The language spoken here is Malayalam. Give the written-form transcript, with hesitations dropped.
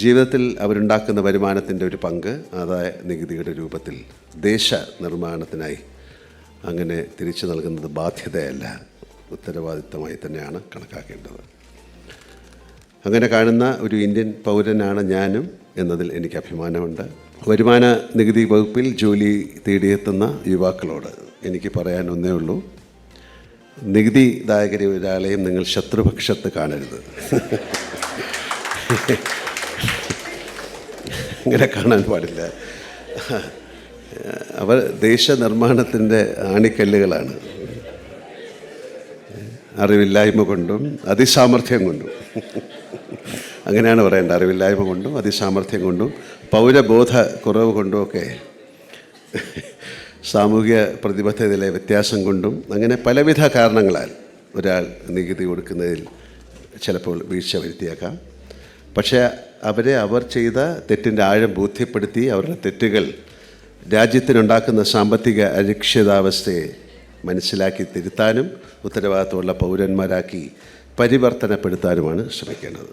ജീവിതത്തിൽ അവരുണ്ടാക്കുന്ന വരുമാനത്തിൻ്റെ ഒരു പങ്ക് ആദായ നികുതിയുടെ രൂപത്തിൽ ദേശ നിർമ്മാണത്തിനായി അങ്ങനെ തിരിച്ചു നൽകുന്നത് ബാധ്യതയല്ല, ഉത്തരവാദിത്തമായി തന്നെയാണ് കണക്കാക്കേണ്ടത്. അങ്ങനെ കാണുന്ന ഒരു ഇന്ത്യൻ പൗരനാണ് ഞാനും എന്നതിൽ എനിക്ക് അഭിമാനമുണ്ട്. വരുമാന നികുതി വകുപ്പിൽ ജോലി തേടിയെത്തുന്ന യുവാക്കളോട് എനിക്ക് പറയാൻ ഒന്നേ ഉള്ളൂ, നികുതിദായകരെ ഒരാളെയും നിങ്ങൾ ശത്രുപക്ഷത്ത് കാണരുത്. ഇങ്ങനെ കാണാൻ പാടില്ല. അവർ ദേശനിർമ്മാണത്തിൻ്റെ ആണിക്കല്ലുകളാണ്. അറിവില്ലായ്മ കൊണ്ടും അതിസാമർഥ്യം കൊണ്ടും, അങ്ങനെയാണ് പറയേണ്ടത്, അറിവില്ലായ്മ കൊണ്ടും അതിസാമർഥ്യം കൊണ്ടും പൗരബോധ കുറവ് കൊണ്ടുമൊക്കെ സാമൂഹിക പ്രതിബദ്ധതയിലെ വ്യത്യാസം കൊണ്ടും അങ്ങനെ പലവിധ കാരണങ്ങളാൽ ഒരാൾ നികുതി കൊടുക്കുന്നതിൽ ചിലപ്പോൾ വീഴ്ച വരുത്തിയേക്കാം. പക്ഷേ അവർ ചെയ്ത തെറ്റിൻ്റെ ആഴം ബോധ്യപ്പെടുത്തി അവരുടെ തെറ്റുകൾ രാജ്യത്തിനുണ്ടാക്കുന്ന സാമ്പത്തിക അരക്ഷിതാവസ്ഥയെ മനസ്സിലാക്കി തിരുത്താനും ഉത്തരവാദിത്തമുള്ള പൗരന്മാരാക്കി പരിവർത്തനപ്പെടുത്താനുമാണ് ശ്രമിക്കേണ്ടത്.